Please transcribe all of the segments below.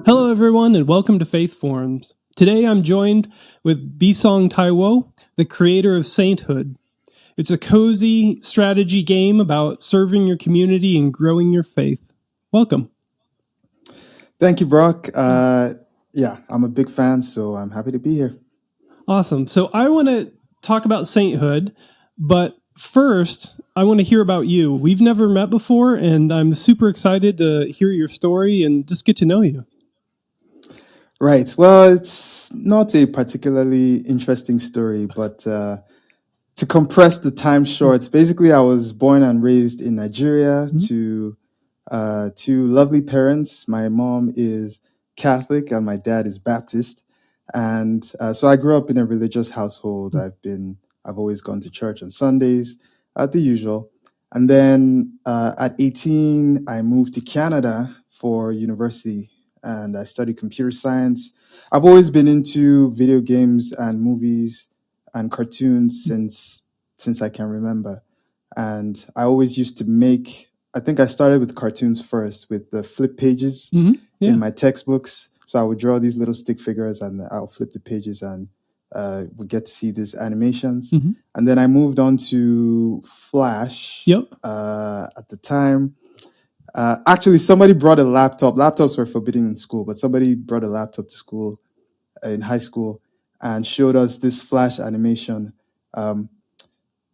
Hello, everyone, and welcome to Faith Forums. Today I'm joined with Bisong Taiwo, the creator of Sainthood. It's a cozy strategy game about serving your community and growing your faith. Welcome. Thank you, Brock. I'm a big fan, so I'm happy to be here. Awesome. So I want to talk about Sainthood, but first, I want to hear about you. We've never met before, and I'm super excited to hear your story and just get to know you. Right. Well, it's not a particularly interesting story, but to compress the time short, basically, I was born and raised in Nigeria to two lovely parents. My mom is Catholic and my dad is Baptist, and so I grew up in a religious household. I've always gone to church on Sundays, the usual. And then at 18, I moved to Canada for university and I studied computer science. I've always been into video games and movies and cartoons since I can remember. And I always used to make, I think I started with cartoons first with the flip pages in my textbooks. So I would draw these little stick figures and I'll flip the pages and we get to see these animations. And then I moved on to Flash at the time. Actually, somebody brought a laptop. Laptops were forbidden in school, but somebody brought a laptop to school in high school and showed us this Flash animation. It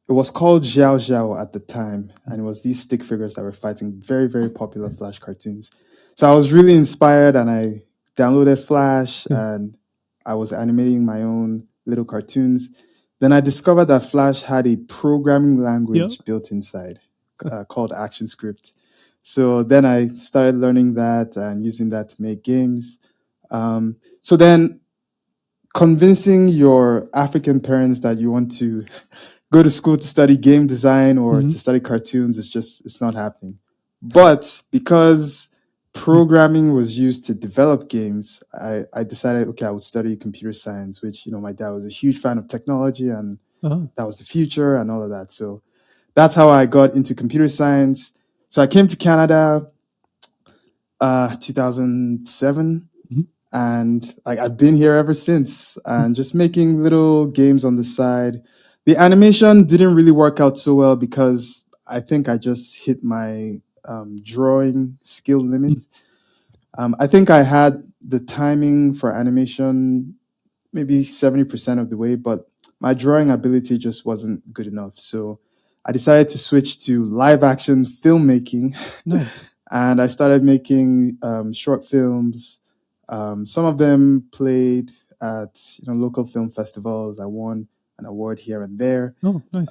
was called Xiao Xiao at the time, and it was these stick figures that were fighting very, very popular Flash cartoons. So I was really inspired, and I downloaded Flash, and I was animating my own little cartoons. Then I discovered that Flash had a programming language built inside called ActionScript. So then I started learning that and using that to make games. So then convincing your African parents that you want to go to school to study game design or to study cartoons, it's not happening. But because programming was used to develop games, I decided, okay, I would study computer science, which, my dad was a huge fan of technology and that was the future and all of that. So that's how I got into computer science. So I came to Canada 2007 and I've been here ever since and just making little games on the side. The animation didn't really work out so well because I think I just hit my drawing skill limit. I think I had the timing for animation maybe 70% of the way, but my drawing ability just wasn't good enough. So I decided to switch to live action filmmaking. Nice. And I started making short films. Some of them played at local film festivals. I won an award here and there. Oh, nice.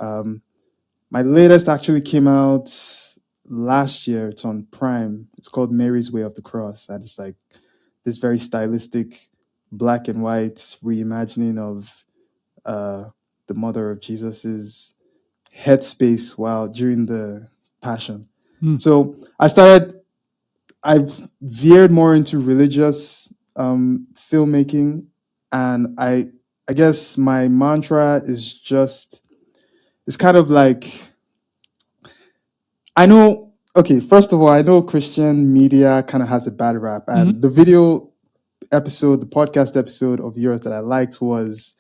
My latest actually came out last year. It's on Prime. It's called Mary's Way of the Cross. And it's like this very stylistic black and white reimagining of the mother of Jesus's headspace while during the Passion. So I've veered more into religious filmmaking, and I guess my mantra is it's kind of like, first of all, I know Christian media kind of has a bad rap, and the podcast episode of yours that I liked was,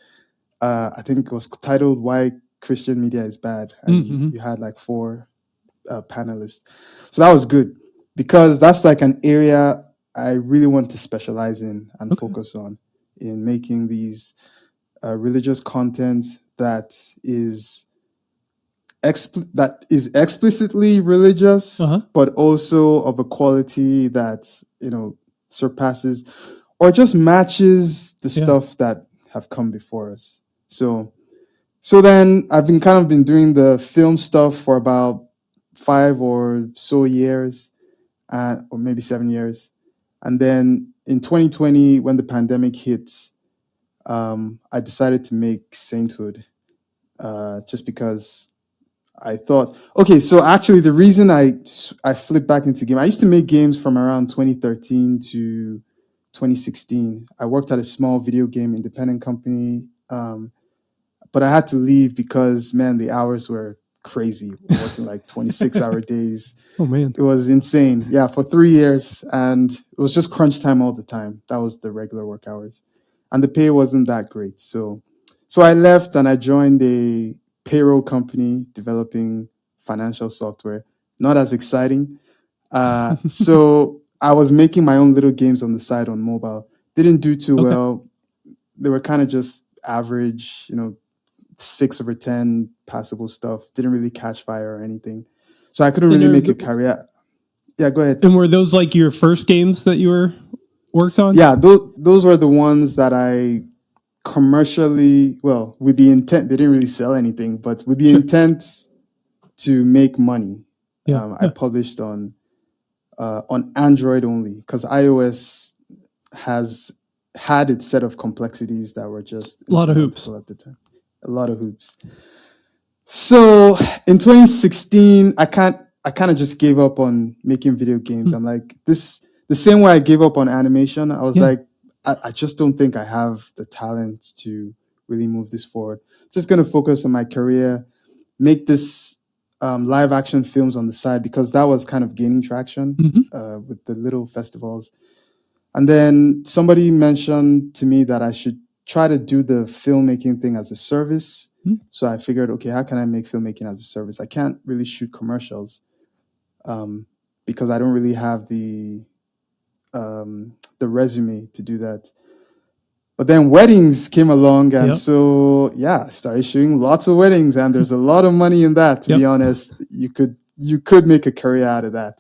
I think it was titled "Why Christian Media is Bad," and you had like 4 panelists. So that was good because that's like an area I really want to specialize in and focus on in making these religious content that is explicitly religious, but also of a quality that surpasses or just matches the stuff that have come before us. So then I've been doing the film stuff for about 5 or so years, or maybe 7 years. And then in 2020, when the pandemic hit, I decided to make Sainthood, just because I thought, okay, so actually the reason I flipped back into game, I used to make games from around 2013 to 2016. I worked at a small video game independent company, but I had to leave because, man, the hours were crazy, working like 26-hour days. Oh man. It was insane. Yeah, for 3 years. And it was just crunch time all the time. That was the regular work hours. And the pay wasn't that great. So I left and I joined a payroll company developing financial software. Not as exciting. So I was making my own little games on the side on mobile. Didn't do too Okay. well. They were kind of just average, 6/10 passable stuff. Didn't really catch fire or anything. So I couldn't And really are make a th- career. Yeah, go ahead. and were those like your first games that you were worked on? Yeah, those were the ones that I commercially, well, with the intent, they didn't really sell anything, but with the Sure. intent to make money. Yeah. I published on Android only because iOS has had its set of complexities that were just A lot of hoops. insurmountable at the time. A lot of hoops. So in 2016, I kind of just gave up on making video games. I'm like, the same way I gave up on animation. I was Yeah. like, I just don't think I have the talent to really move this forward. Just gonna focus on my career, make this live action films on the side because that was kind of gaining traction Mhm. with the little festivals. And then somebody mentioned to me that I should try to do the filmmaking thing as a service. Mhm. So I figured, okay, how can I make filmmaking as a service? I can't really shoot commercials because I don't really have the resume to do that. But then weddings came along, and Yep. so yeah, I started shooting lots of weddings, and there's a lot of money in that. To be Yep. honest, you could make a career out of that.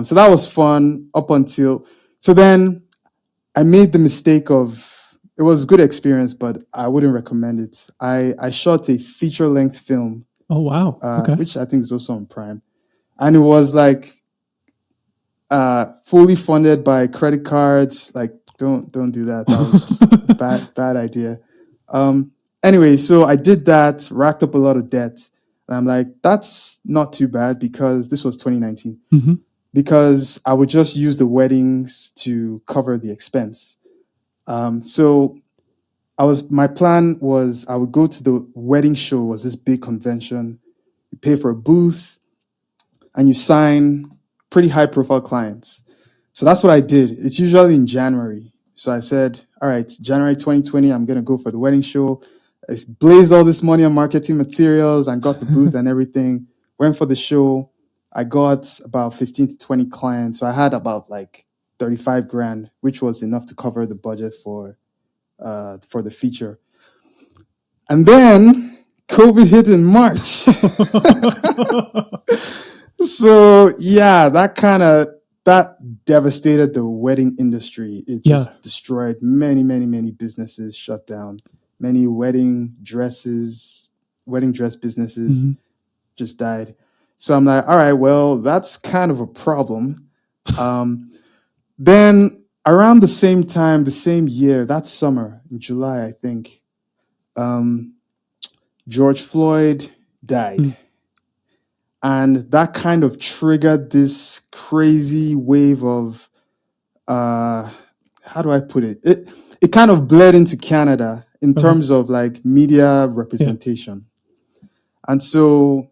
So that was fun up until so then I made the mistake of it was a good experience, but I wouldn't recommend it. I shot a feature length film, Oh wow. Okay. which I think is also on Prime, and it was like fully funded by credit cards. Like don't do that. That was just a bad idea. Anyway, so I did that, racked up a lot of debt, and I'm like, that's not too bad because this was 2019. hmm Because I would just use the weddings to cover the expense. So my plan was I would go to the wedding show. It was this big convention. You pay for a booth and you sign pretty high profile clients. So that's what I did. It's usually in January. So I said, all right, January 2020, I'm going to go for the wedding show. I blazed all this money on marketing materials and got the booth and everything. Went for the show. I got about 15 to 20 clients. So I had about like 35 grand, which was enough to cover the budget for the feature. And then COVID hit in March. So yeah, that devastated the wedding industry. It just Yeah. destroyed many businesses, shut down. Many wedding dress businesses Mhm. just died. So I'm like, all right, well, that's kind of a problem. Then around the same time, the same year, that summer in July, I think, George Floyd died. Mm. And that kind of triggered this crazy wave of how do I put it? It kind of bled into Canada in Okay. terms of like media representation. And so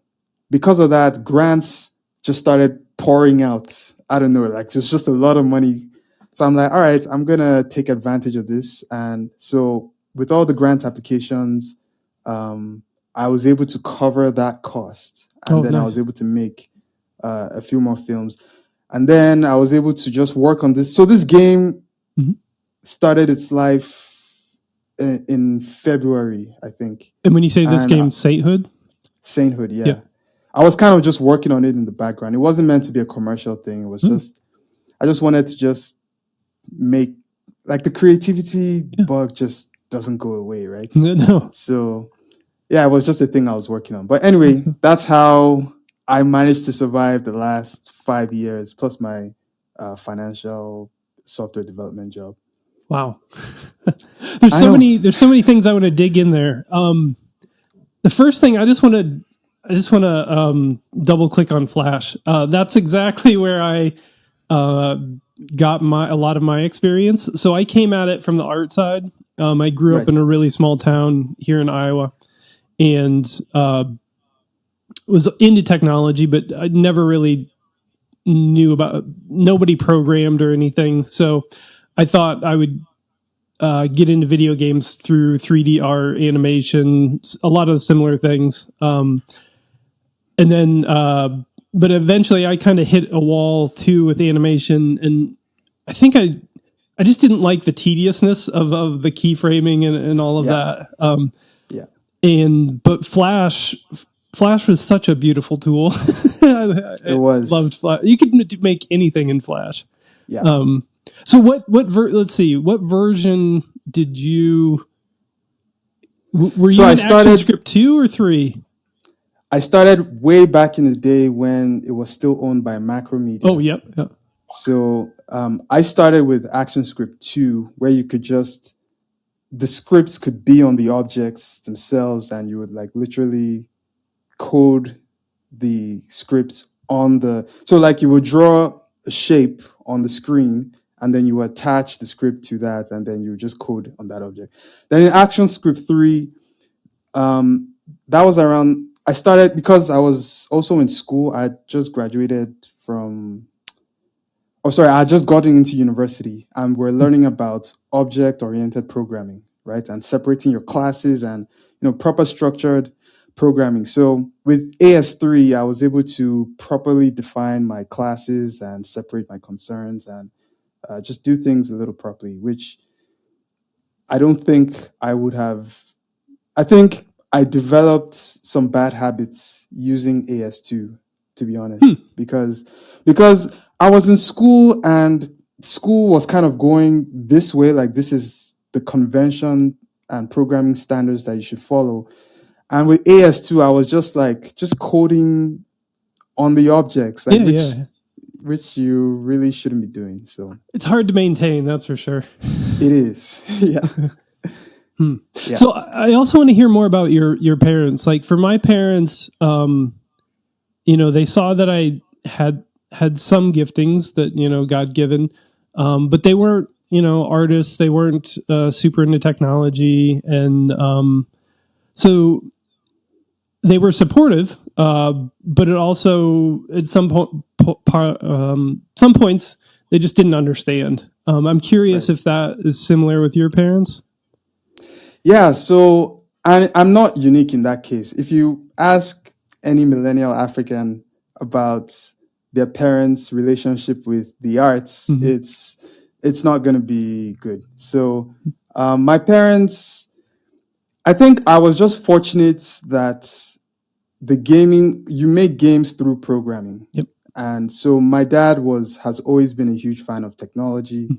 because of that, grants just started pouring out. I don't know, like there's just a lot of money. So I'm like, all right, I'm gonna take advantage of this. And so with all the grant applications, I was able to cover that cost. And Oh, then I nice. was able to make a few more films. And then I was able to just work on this. So this game Mhm. started its life in February, I think. And when you say this And game, Sainthood. Sainthood, yeah. Yeah. I was kind of just working on it in the background. It wasn't meant to be a commercial thing. It was just I just wanted to just make like the creativity Yeah. bug just doesn't go away, right? No. So yeah, it was just a thing I was working on. But anyway, that's how I managed to survive the last 5 years, plus my financial software development job. Wow. There's I so know. many things I want to dig in there. The first thing I just want to double click on Flash. That's exactly where I got a lot of my experience. So I came at it from the art side. I grew up Right. in a really small town here in Iowa, and was into technology, but I never really knew about. Nobody programmed or anything, so I thought I would get into video games through 3D art, animation, a lot of similar things. And then, but eventually, I kind of hit a wall too with animation, and I think I just didn't like the tediousness of the keyframing and all of that. Yeah. But Flash was such a beautiful tool. It was. Loved Flash. You could make anything in Flash. Yeah. So let's see, what version did you? Were you in ActionScript 2 or 3? I started way back in the day when it was still owned by Macromedia. Oh, yep. So I started with ActionScript 2, where you could just, the scripts could be on the objects themselves, and you would like literally code the scripts on the, so like you would draw a shape on the screen, and then you attach the script to that, and then you just code on that object. Then in ActionScript 3, that was around, I started because I was also in school. I had just graduated from, I had just gotten into university, and we're learning about object-oriented programming, right? And separating your classes and, proper structured programming. So with AS3, I was able to properly define my classes and separate my concerns and just do things a little properly, which I don't think I would have. I think I developed some bad habits using AS2, to be honest, because I was in school and school was kind of going this way, like this is the convention and programming standards that you should follow. And with AS2, I was just coding on the objects, like which you really shouldn't be doing. So it's hard to maintain, that's for sure. It is. Yeah. Yeah. So I also want to hear more about your parents. Like for my parents, they saw that I had some giftings that, God given, but they weren't, artists. They weren't super into technology. And so they were supportive, but it also at some points they just didn't understand. I'm curious if that is similar with your parents. Yeah, so I'm not unique in that case. If you ask any millennial African about their parents' relationship with the arts, it's not going to be good. So my parents, I think I was just fortunate that you make games through programming. Yep. And so my dad has always been a huge fan of technology.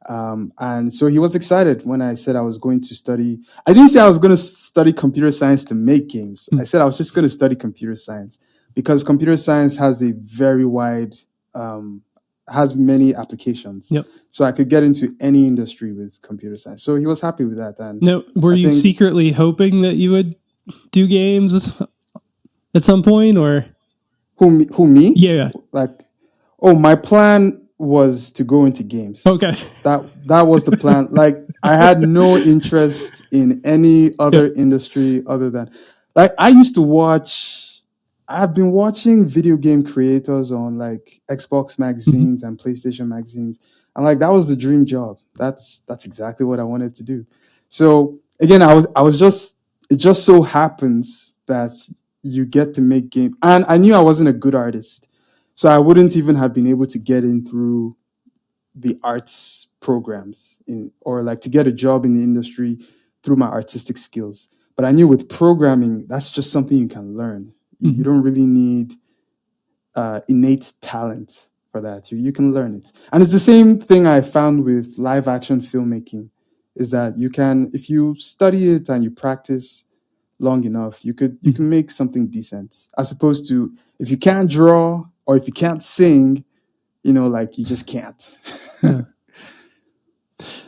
And so he was excited when I said I was going to study. I didn't say I was going to study computer science to make games. I said I was just going to study computer science because computer science has a very wide, has many applications. Yep. So I could get into any industry with computer science. So he was happy with that. And now, were you secretly hoping that you would do games at some point, or who me? Yeah. My plan was to go into games. Okay. That was the plan. Like I had no interest in any other industry other than I've been watching video game creators on like Xbox magazines and PlayStation magazines. And like that was the dream job. That's exactly what I wanted to do. So again, it just so happens that you get to make games. And I knew I wasn't a good artist. So I wouldn't even have been able to get in through the arts programs or like to get a job in the industry through my artistic skills. But I knew with programming, that's just something you can learn. You don't really need innate talent for that. You can learn it. And it's the same thing I found with live action filmmaking is that you can, if you study it and you practice long enough, you can make something decent, as opposed to if you can't draw or if you can't sing, you just can't. Yeah.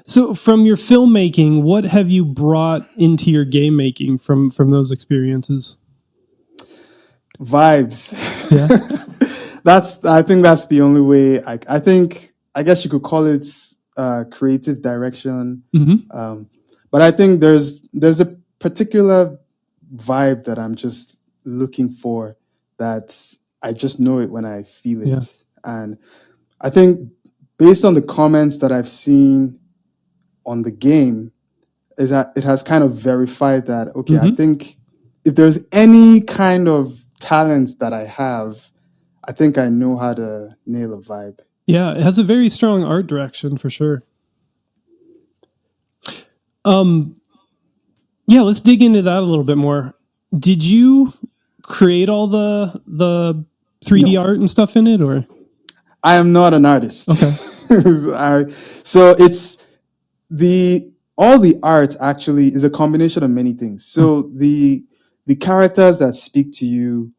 So from your filmmaking, what have you brought into your game making from those experiences? Vibes. Yeah. I think that's the only way. I guess you could call it creative direction. But I think there's a particular vibe that I'm just looking for that I just know it when I feel Yeah. it. And I think based on the comments that I've seen on the game, is that it has kind of verified that, okay, I Hmm. think if there's any kind of talent that I have, I think I know how to nail a vibe. Yeah, it has a very strong art direction for sure. Um, yeah, let's dig into that a little bit more. Did you create all the 3D No, art and stuff in it, or I am not an artist. okay? So it's the all the art actually is a combination of many things. So the characters that speak to you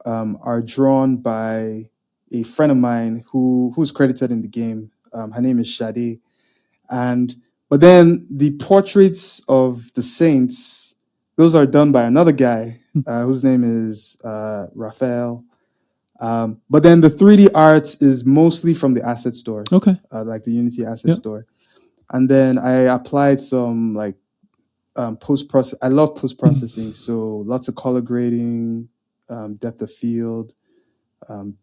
are drawn by a friend of mine who's credited in the game. Her name is Shade, and but then the portraits of the saints, those are done by another guy whose name is Raphael. But then the 3D art is mostly from the asset store, Okay. like the Unity asset Yep. store. And then I applied some like post process. I love post processing, so lots of color grading, depth of field.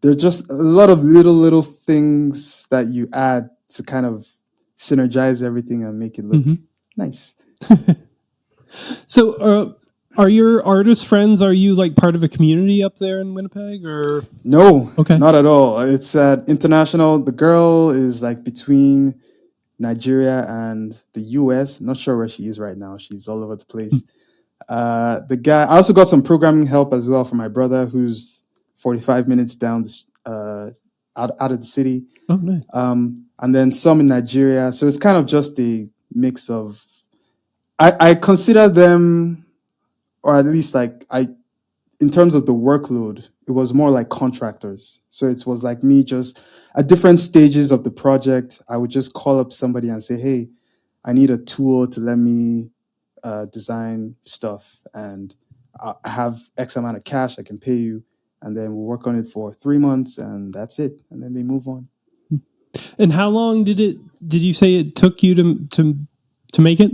There are just a lot of little things that you add to kind of synergize everything and make it look Hmm. nice. So, are your artist friends? Are you like part of a community up there in Winnipeg, or No, okay? not at all. It's international. The girl is like between Nigeria and the US. Not sure where she is right now. She's all over the place. The guy, I also got some programming help as well from my brother, who's 45 minutes down out of the city. Oh, nice. And then some in Nigeria. So it's kind of just a mix of. I consider them, or at least like in terms of the workload, it was more like contractors. So it was like me just at different stages of the project. I would just call up somebody and say, "Hey, I need a tool to let me design stuff, and I have X amount of cash. I can pay you." And then we'll work on it for 3 months, and that's it. And then they move on. And how long did you say it took you to make it?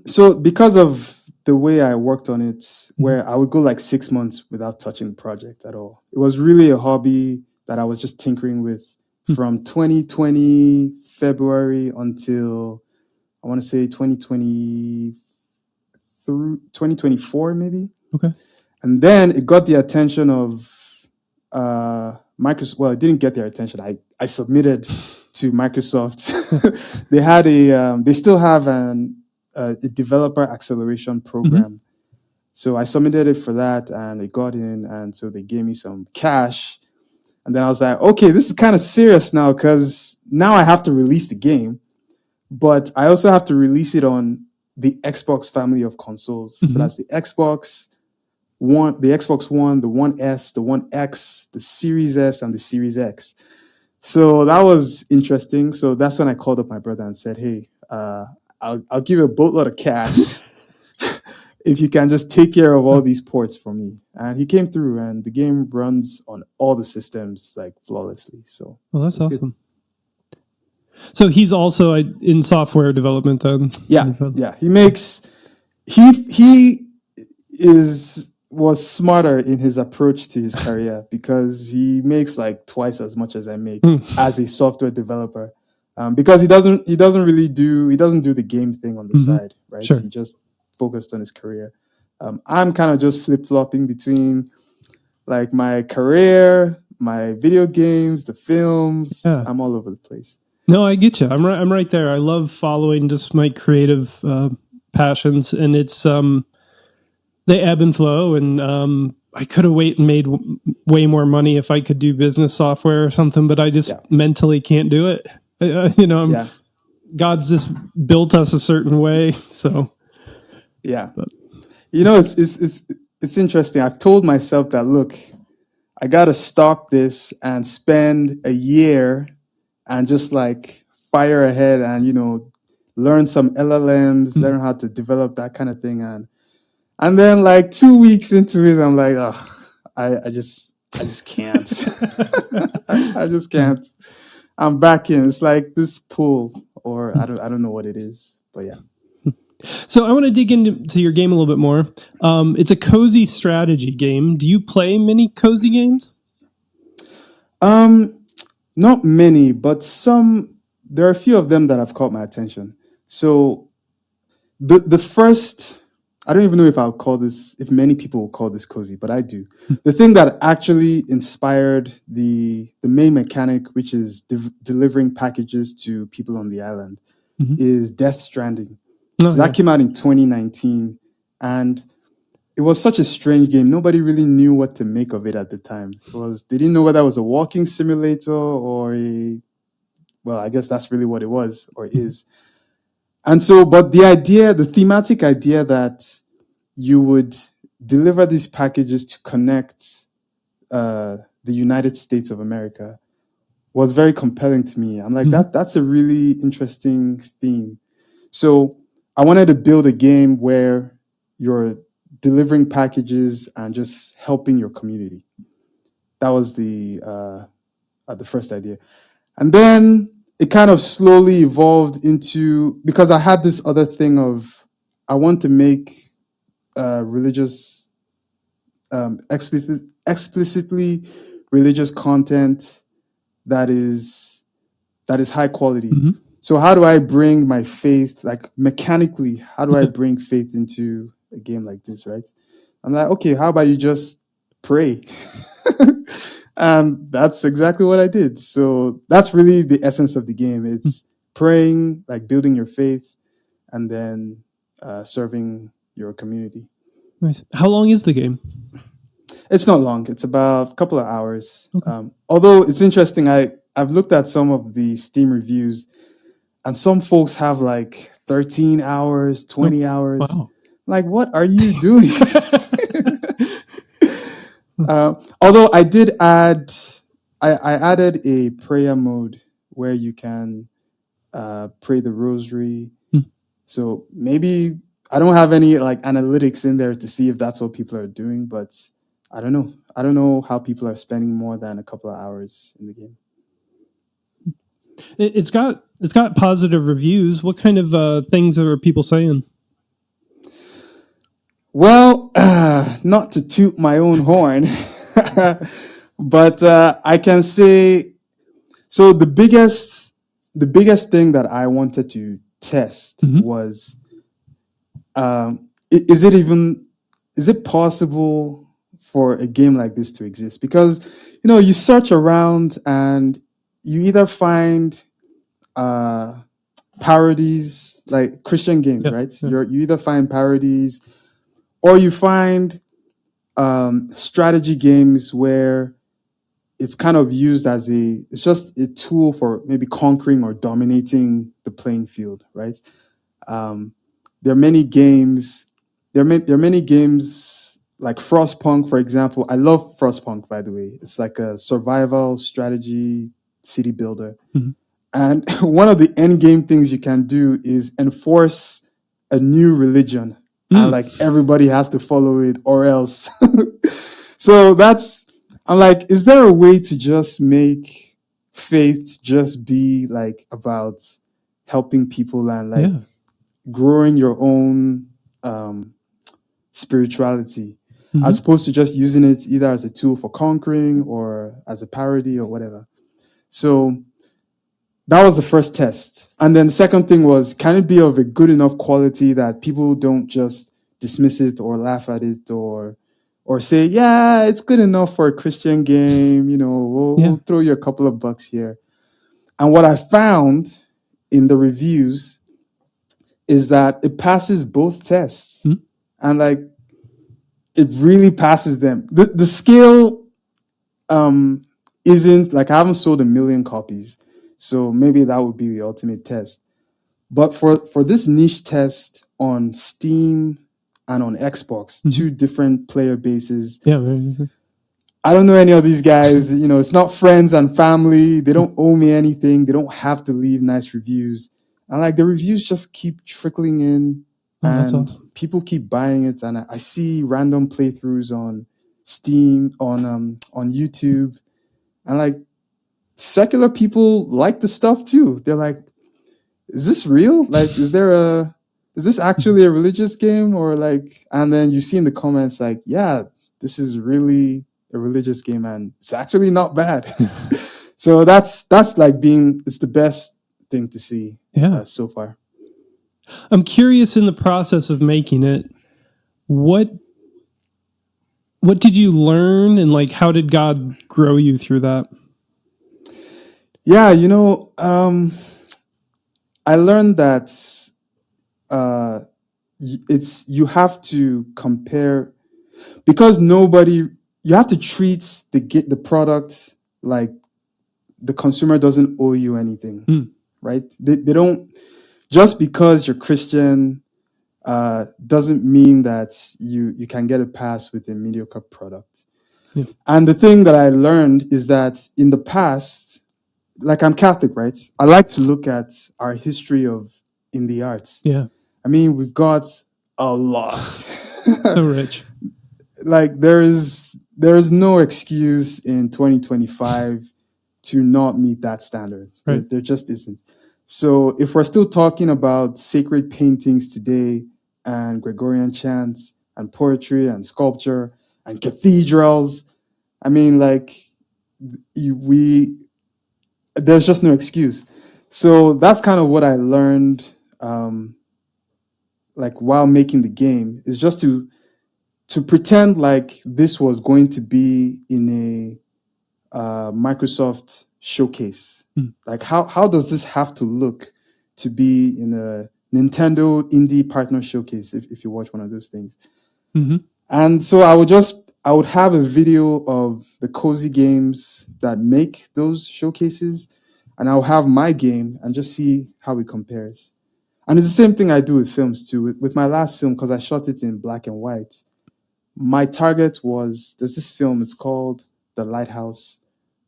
So because of the way I worked on it, where I would go like 6 months without touching the project at all. It was really a hobby that I was just tinkering with from 2020 February until I want to say 2020 through 2024 maybe. Okay. And then it got the attention of Microsoft. Well, it didn't get their attention. I submitted to Microsoft. They still have a developer acceleration program. So I submitted it for that, and it got in, and so they gave me some cash. And then I was like, okay, this is kind of serious now because now I have to release the game, but I also have to release it on the Xbox family of consoles. So that's the Xbox One, the One S, the One X, the Series S, and the Series X. So that was interesting. So that's when I called up my brother and said, "Hey, I'll give you a boatload of cash if you can just take care of all these ports for me." And he came through, and the game runs on all the systems like flawlessly. So Well, that's it's good. awesome. So he's also in software development then. Yeah. He was smarter in his approach to his career because he makes like twice as much as I make as a software developer. Because he doesn't do the game thing on the side, right? Sure. He just focused on his career. I'm kind of just flip flopping between like my career, my video games, the films. Yeah. I'm all over the place. No, I get you. I'm right there. I love following just my creative passions, and it's they ebb and flow. And I could have made way more money if I could do business software or something, but I just mentally can't do it. God's just built us a certain way, so yeah. But. It's interesting. I've told myself that, look, I got to stop this and spend a year and just like fire ahead and learn some LLMs, learn how to develop that kind of thing, and then like 2 weeks into it, I'm like, ugh, I just can't. I just can't. I'm back in. It's like this pool, or I don't know what it is, but yeah. So I want to dig into your game a little bit more. It's a cozy strategy game. Do you play many cozy games? Not many, but some. There are a few of them that have caught my attention. So the first, I don't even know if I'll call this, if many people will call this cozy, but I do. The thing that actually inspired the main mechanic, which is delivering packages to people on the island, is Death Stranding. Oh, So yeah. that came out in 2019, and it was such a strange game. Nobody really knew what to make of it at the time. They didn't know whether it was a walking simulator or a, well, I guess that's really what it was or is. And so, but the thematic idea that you would deliver these packages to connect the United States of America was very compelling to me. I'm like, that's a really interesting theme. So I wanted to build a game where you're delivering packages and just helping your community. That was the first idea. And then it kind of slowly evolved into, because I had this other thing of, I want to make religious, explicitly religious content that is high quality. So how do I bring my faith, like mechanically, how do I bring faith into a game like this, right? I'm like, okay, how about you just pray? And that's exactly what I did. So that's really the essence of the game. It's praying, like building your faith, and then serving your community. Nice. How long is the game? It's not long. It's about a couple of hours. Okay. Although it's interesting, I've looked at some of the Steam reviews, and some folks have like 13 hours, 20 hours. Wow. Like, what are you doing? Although I did add, I added a prayer mode where you can pray the rosary. So maybe I don't have any like analytics in there to see if that's what people are doing, but I don't know. I don't know how people are spending more than a couple of hours in the game. It's got positive reviews. What kind of things are people saying? Well, not to toot my own horn, but I can say, so the biggest thing that I wanted to test was, is it possible for a game like this to exist? Because you search around and you either find parodies, like Christian games, right? You either find parodies, or you find strategy games where it's kind of used as it's just a tool for maybe conquering or dominating the playing field, right? There are many games. There are many games like Frostpunk, for example. I love Frostpunk, by the way. It's like a survival strategy city builder. And one of the end game things you can do is enforce a new religion, and like everybody has to follow it, or else. So I'm like, is there a way to just make faith just be like about helping people and like growing your own spirituality, as opposed to just using it either as a tool for conquering or as a parody or whatever? So that was the first test. And then the second thing was, can it be of a good enough quality that people don't just dismiss it or laugh at it or say, yeah, it's good enough for a Christian game, we'll throw you a couple of bucks here. And what I found in the reviews is that it passes both tests. And like, it really passes them. The scale isn't like, I haven't sold 1 million copies. So maybe that would be the ultimate test. But for this niche test on Steam and on Xbox, two different player bases. Yeah. I don't know any of these guys. It's not friends and family. They don't owe me anything. They don't have to leave nice reviews. And like, the reviews just keep trickling in, and awesome. People keep buying it. And I see random playthroughs on Steam, on YouTube, and like, secular people like the stuff too. They're like, is this real? Like, is there is this actually a religious game or like? And then you see in the comments like, yeah, this is really a religious game, and it's actually not bad. So that's like it's the best thing to see Yeah. so far. I'm curious, in the process of making it, what did you learn, and like how did God grow you through that? Yeah, I learned that uh, you have to compare, because you have to treat the product like the consumer doesn't owe you anything, right? They don't, just because you're Christian doesn't mean that you can get a pass with a mediocre product. Yeah. And the thing that I learned is that in the past, like, I'm Catholic, right? I like to look at our history in the arts. Yeah. I mean, we've got a lot. So rich. Like, there is no excuse in 2025 to not meet that standard. Right. There just isn't. So if we're still talking about sacred paintings today, and Gregorian chants and poetry and sculpture and cathedrals, I mean, like, there's just no excuse. So that's kind of what I learned, like, while making the game, is just to pretend like this was going to be in a Microsoft showcase. Like, how does this have to look to be in a Nintendo indie partner showcase, if you watch one of those things. Mm-hmm. And so I would have a video of the cozy games that make those showcases, and I'll have my game and just see how it compares. And it's the same thing I do with films too. With my last film, because I shot it in black and white, my target was, there's this film, it's called The Lighthouse.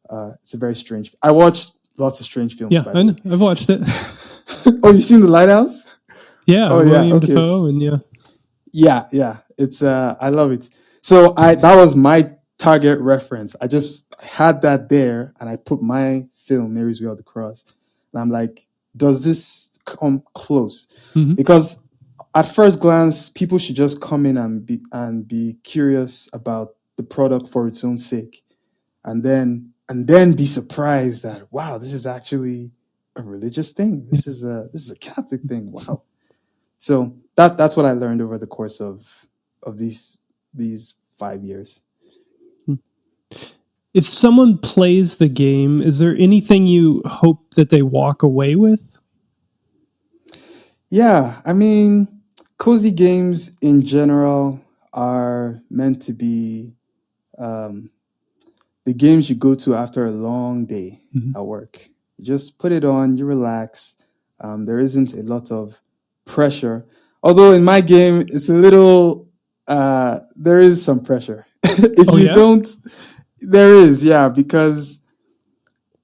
It's a very strange. I watched lots of strange films. Yeah, by the way. I've watched it. Oh, you've seen The Lighthouse? Yeah, Oh, William yeah. Okay. Dafoe, and yeah. Yeah. It's I love it. So that was my target reference. I had that there, and I put my film, Mary's Way of the Cross, and I'm like, does this come close? Mm-hmm. Because at first glance, people should just come in and be curious about the product for its own sake, and then be surprised that, wow, this is actually a religious thing. This is a Catholic thing. Wow. So that's what I learned over the course of these 5 years. If someone plays the game, is there anything you hope that they walk away with? Yeah, I mean, cozy games in general are meant to be the games you go to after a long day at work. You just put it on, you relax. There isn't a lot of pressure. Although in my game, it's a little, there is some pressure. If you don't, there is, yeah, because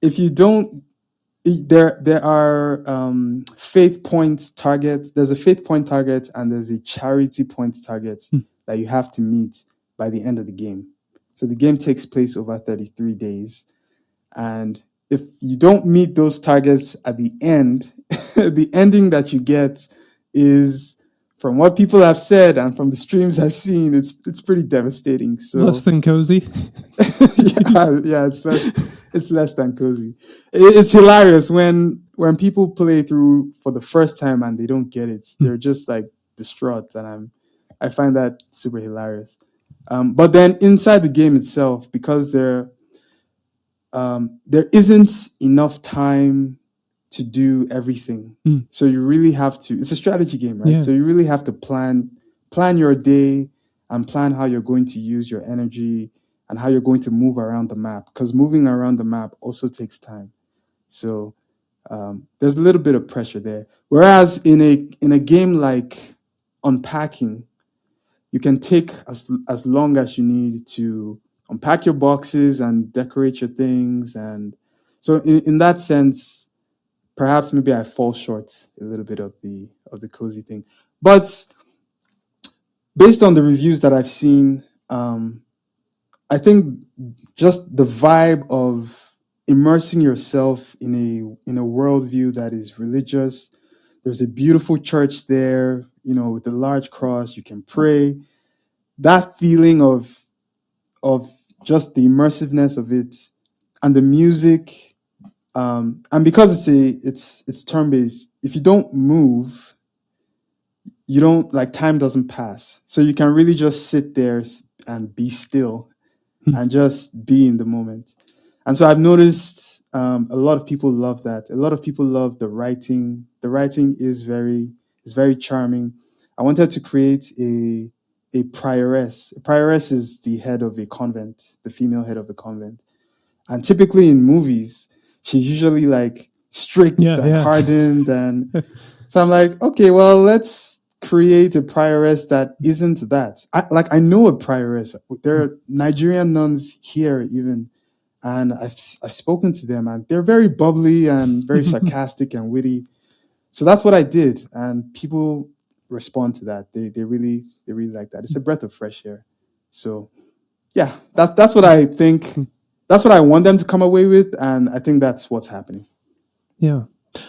if you don't, there are faith point targets. There's a faith point target, and there's a charity point target that you have to meet by the end of the game. So the game takes place over 33 days. And if you don't meet those targets at the end, the ending that you get is, from what people have said and from the streams I've seen, it's pretty devastating. So less than cozy. yeah, it's less than cozy. It's hilarious when people play through for the first time and they don't get it. They're just like distraught, and I find that super hilarious. But then inside the game itself, because there isn't enough time to do everything. So you really have to, it's a strategy game, right? Yeah. So you really have to plan your day and plan how you're going to use your energy and how you're going to move around the map, because moving around the map also takes time. So there's a little bit of pressure there. Whereas in a game like unpacking, you can take as long as you need to unpack your boxes and decorate your things. And so in that sense, perhaps maybe I fall short a little bit of the cozy thing. But based on the reviews that I've seen, I think just the vibe of immersing yourself in a worldview that is religious. There's a beautiful church there. with the large cross, you can pray. That feeling of just the immersiveness of it and the music, and because it's turn based. If you don't move, you don't like time doesn't pass, so you can really just sit there and be still and just be in the moment. And so I've noticed a lot of people love that. A lot of people love the writing. The writing is very charming. I wanted to create a prioress. A prioress is the head of a convent, the female head of a convent. And typically in movies, she's usually like strict Yeah, and yeah. hardened. And so I'm like, okay, well, let's create a prioress that isn't that. I know a prioress. There are Nigerian nuns here even, and I've spoken to them, and they're very bubbly and very sarcastic and witty. So that's what I did, and people respond to that. They really like that. It's a breath of fresh air. So yeah, that's what I think. That's what I want them to come away with, and I think that's what's happening. Yeah.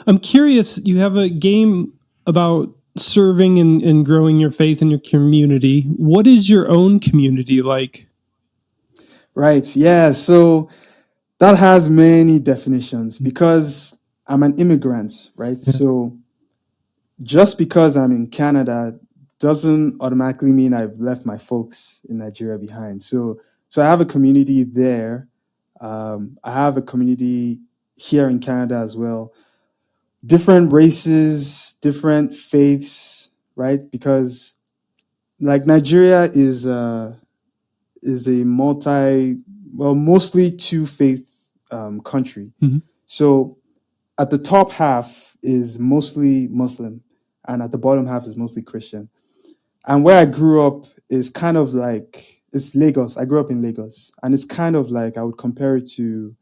I'm curious, you have a game about serving and growing your faith in your community. What is your own community like? Right. Yeah. So that has many definitions because I'm an immigrant, right? Yeah. So just because I'm in Canada doesn't automatically mean I've left my folks in Nigeria behind. So I have a community there. I have a community here in Canada as well. Different races, different faiths, right? Because like Nigeria is a mostly two faith country. Mhm. So at the top half is mostly Muslim, and at the bottom half is mostly Christian. And where I grew up is kind of like it's Lagos. I grew up in Lagos, and it's kind of like I would compare it to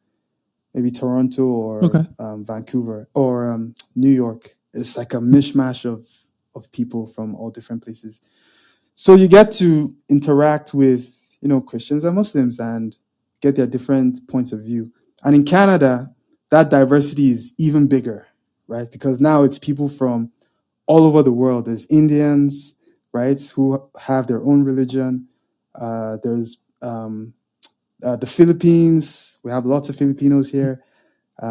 maybe Toronto or Okay. Vancouver or New York. It's like a mishmash of people from all different places. So you get to interact with Christians and Muslims and get their different points of view. And in Canada, that diversity is even bigger, right? Because now it's people from all over the world. There's Indians, right, who have their own religion. There's the Philippines. We have lots of Filipinos here.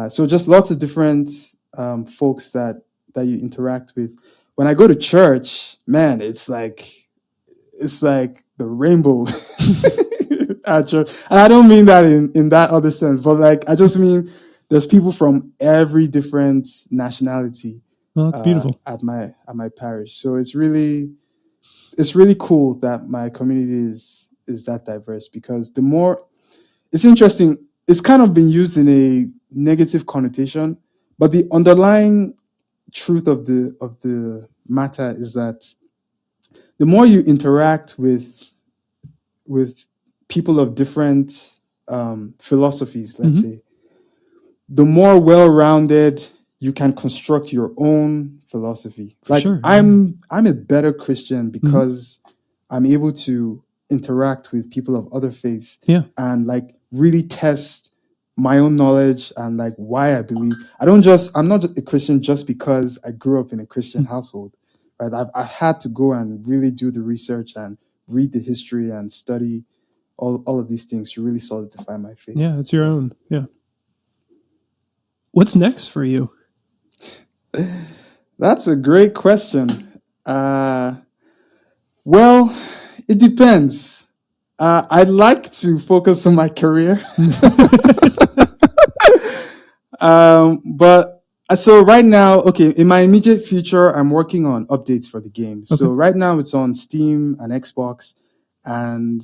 So just lots of different folks that you interact with. When I go to church, man, it's like the rainbow at church. And I don't mean that in that other sense, but like I just mean there's people from every different nationality Well, that's beautiful. at my parish. So it's really cool that my community is that diverse because the more it's interesting, it's kind of been used in a negative connotation, but the underlying truth of the matter is that the more you interact with people of different philosophies, let's Mhm. say, the more well-rounded you can construct your own philosophy. For Like sure. I'm a better Christian Mhm. because I'm able to interact with people of other faiths Yeah. and like really test my own knowledge and like why I believe. I'm not just a Christian just because I grew up in a Christian household, right? I had to go and really do the research and read the history and study all of these things to really solidify my faith. Yeah, it's your So own. Yeah. What's next for you? that's a great question. Uh, well, it depends. I'd like to focus on my career, but so right now, okay, in my immediate future, I'm working on updates for the game. Okay. So right now, it's on Steam and Xbox, and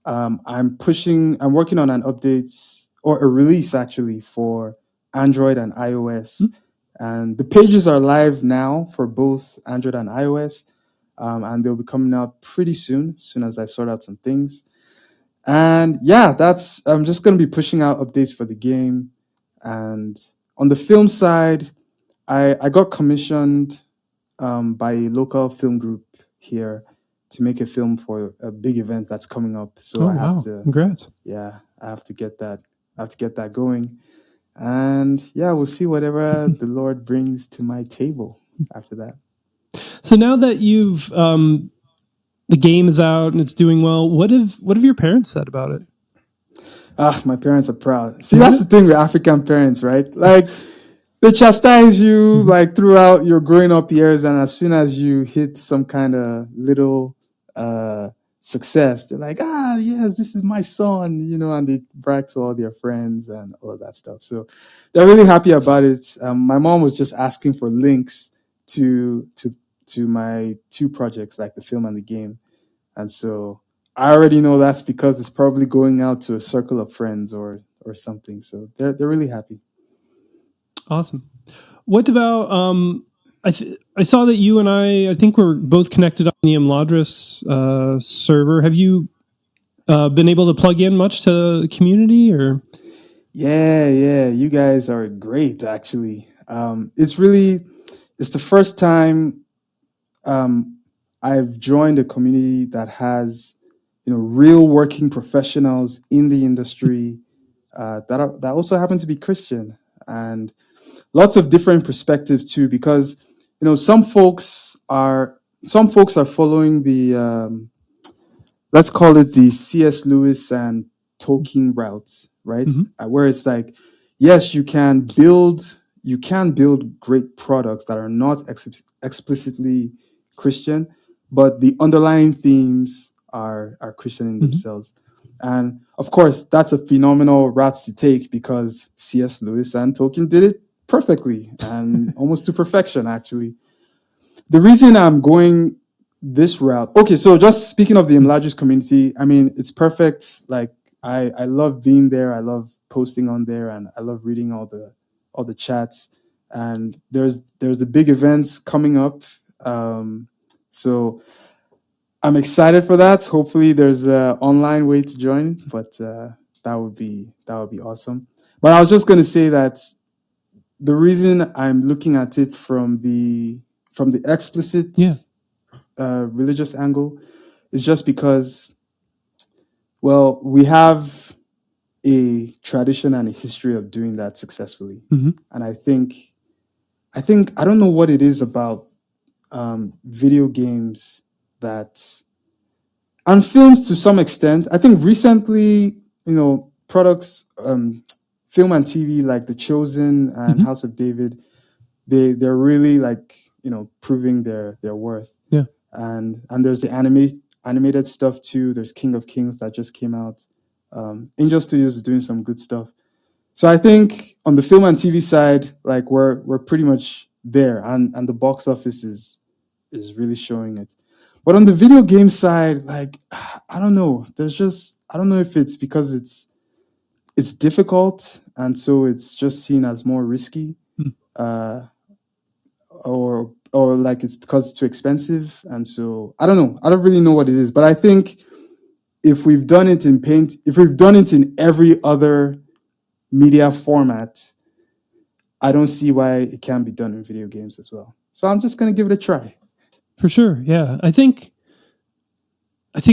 I'm working on an update or a release actually for Android and iOS. And the pages are live now for both Android and iOS. And they'll be coming out pretty soon, as soon as I sort out some things. And yeah, I'm just going to be pushing out updates for the game. And on the film side, I got commissioned by a local film group here to make a film for a big event that's coming up. So Oh, I have wow. to, Congrats. yeah, I have to get that. I have to get that going. And yeah, we'll see whatever the Lord brings to my table after that. So now that you've the game is out and it's doing well, what have your parents said about it? My parents are proud. See, that's the thing with African parents, right? Like, they chastise you like throughout your growing up years, and as soon as you hit some kind of little success, they're like, "Ah, yes, this is my son," and they brag to all their friends and all of that stuff. So they're really happy about it. My mom was just asking for links to to to my two projects, like the film and the game, and so I already know that's because it's probably going out to a circle of friends or something. So they're really happy. Awesome. What about I saw that you and I think we're both connected on the Imladris server. Have you been able to plug in much to the community or? Yeah, you guys are great actually. It's the first time um, I've joined a community that has real working professionals in the industry that also happen to be Christian, and lots of different perspectives too. Because some folks are following the let's call it the C.S. Lewis and Tolkien routes, right? Mhm. Where it's like, yes, you can build great products that are not explicitly Christian, but the underlying themes are Christian in Mhm. themselves. And of course, that's a phenomenal route to take because C.S. Lewis and Tolkien did it perfectly and almost to perfection, actually. The reason I'm going this route, okay, so just speaking of the Imlagis community, I mean, it's perfect. Like, I love being there. I love posting on there, and I love reading all the chats. And there's the big events coming up. So I'm excited for that. Hopefully, there's an online way to join, but that would be awesome. But I was just gonna say that the reason I'm looking at it from the explicit Yeah, religious angle is just because, well, we have a tradition and a history of doing that successfully, hmm and I think I don't know what it is about video games that and films to some extent. I think recently, products, film and TV like The Chosen and hmm House of David, they're really like proving their worth. yeah, And there's the animated stuff too. There's King of Kings that just came out. Angel Studios is doing some good stuff. So I think on the film and TV side, like we're pretty much there, and the box office is really showing it. But on the video game side, like I don't know. I don't know if it's because it's difficult, and so it's just seen as more risky, Mm. uh, or like it's because it's too expensive, and so I don't know. I don't really know what it is, but I think if we've done it in every other media format, I don't see why it can't be done in video games as well. So I'm just gonna give it a try. for sure. Yeah, I think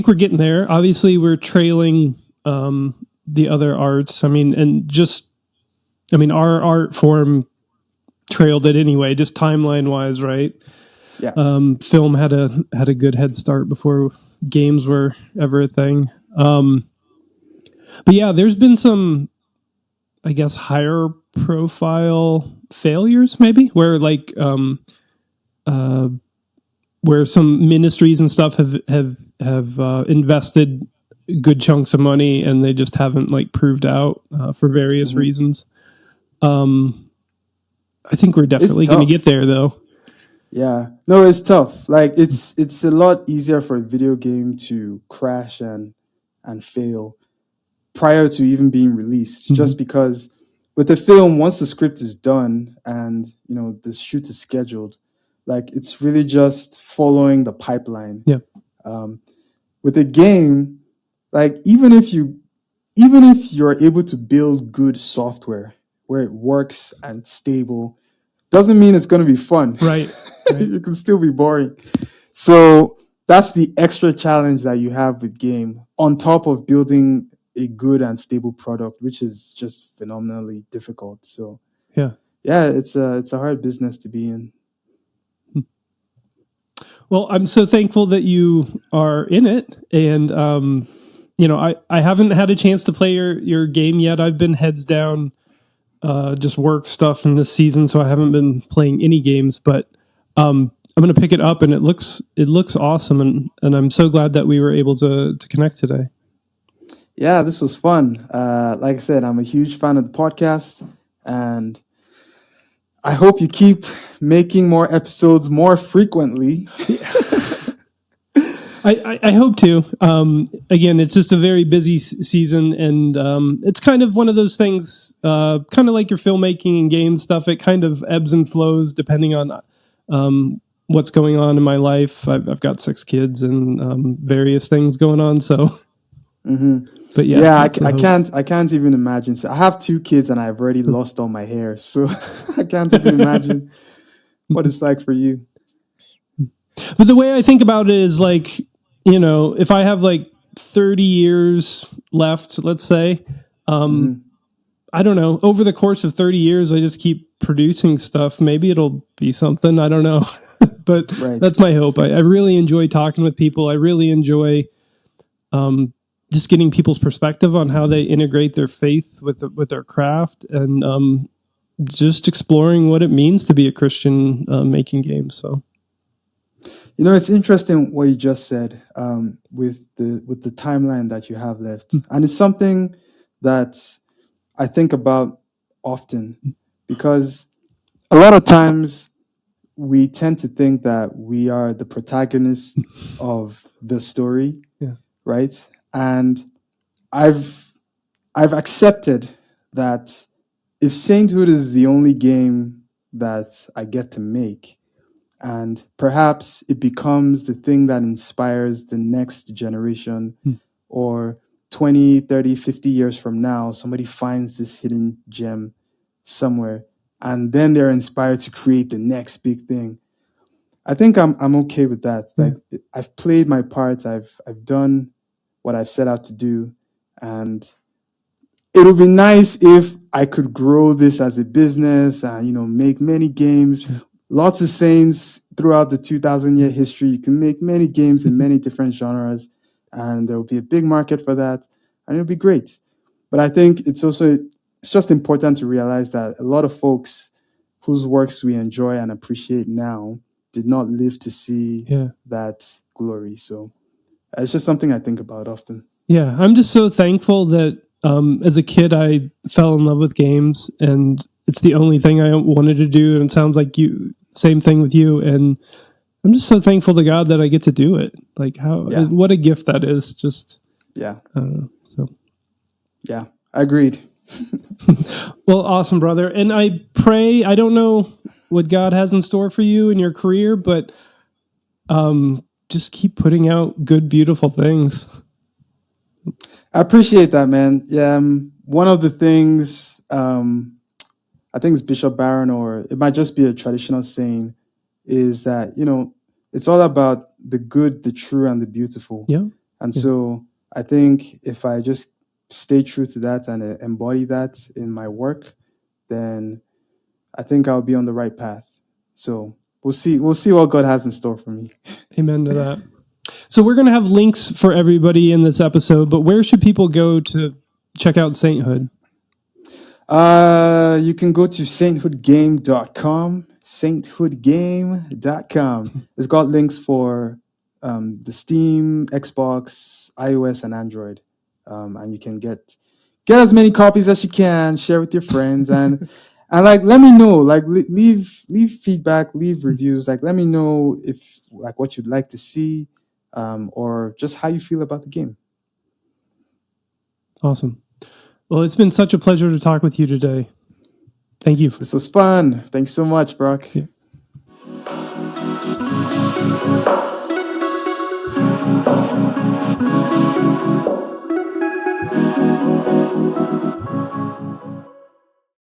we're getting there. Obviously, we're trailing the other arts. I mean, our art form trailed it anyway, just timeline wise, right? Yeah. Film had a good head start before games were ever a thing. But yeah, there's been some, I guess, higher profile failures, maybe where uh, where some ministries and stuff have invested good chunks of money and they just haven't like proved out for various hmm reasons. Um, I think we're It's definitely going to get tough. there, though. Yeah. No, it's tough. Like it's a lot easier for a video game to crash and fail prior to even being released, Mm-hmm. just because with the film, once the script is done and the shoot is scheduled, like it's really just following the pipeline. Yeah. Um, with a game, like even if you're able to build good software where it works and stable, doesn't mean it's going to be fun. Right. Right. It can still be boring. So that's the extra challenge that you have with game on top of building a good and stable product, which is just phenomenally difficult. So Yeah. yeah, it's a hard business to be in. Well, I'm so thankful that you are in it, and I haven't had a chance to play your game yet. I've been heads down, just work stuff in this season, so I haven't been playing any games. But I'm going to pick it up, and it looks awesome, and I'm so glad that we were able to connect today. Yeah, this was fun. Like I said, I'm a huge fan of the podcast, and I hope you keep making more episodes more frequently. I hope to. Again, it's just a very busy season, and it's kind of one of those things, kind of like your filmmaking and game stuff. It kind of ebbs and flows depending on what's going on in my life. I've got 6 kids and various things going on. So, but Yeah, I can't even imagine. So I have 2 kids, and I've already lost all my hair, so I can't even imagine what it's like for you. But the way I think about it is like, if I have like 30 years left, let's say, I don't know, over the course of 30 years, I just keep producing stuff. Maybe it'll be something. I don't know. But That's my hope. I really enjoy talking with people. I really enjoy just getting people's perspective on how they integrate their faith with their craft, and just exploring what it means to be a Christian making games. So. It's interesting what you just said with the timeline that you have left, and it's something that I think about often, because a lot of times we tend to think that we are the protagonist of the story, right? And I've accepted that if Sainthood is the only game that I get to make, and perhaps it becomes the thing that inspires the next generation, or 20, 30, 50 years from now, somebody finds this hidden gem somewhere, and then they're inspired to create the next big thing. I think I'm okay with that. Like, I've played my part. I've done what I've set out to do, and it would be nice if I could grow this as a business and make many games. Lots of saints throughout the 2,000-year history. You can make many games in many different genres, and there will be a big market for that, and it'll be great. But I think it's just important to realize that a lot of folks whose works we enjoy and appreciate now did not live to see that glory. So it's just something I think about often. Yeah, I'm just so thankful that as a kid I fell in love with games, and it's the only thing I wanted to do. And it sounds like same thing with you. And I'm just so thankful to God that I get to do it. Like what a gift that is. Just so. Yeah, agreed. Well, awesome, brother. And I pray, I don't know what God has in store for you in your career, but just keep putting out good, beautiful things. I appreciate that, man. Yeah, one of the things, I think it's Bishop Barron, or it might just be a traditional saying, is that, it's all about the good, the true, and the beautiful. Yeah. And so I think if I just stay true to that and embody that in my work, then I think I'll be on the right path. So we'll see what God has in store for me. Amen to that. So we're going to have links for everybody in this episode, but where should people go to check out Sainthood? You can go to sainthoodgame.com, sainthoodgame.com. It's got links for the Steam, Xbox, iOS, and Android. And you can get as many copies as you can, share with your friends, and like, let me know, like, leave feedback, leave reviews, like, let me know if, like, what you'd like to see, or just how you feel about the game. Awesome. Well, it's been such a pleasure to talk with you today. Thank you. This was fun. Thanks so much, Brock. Yeah.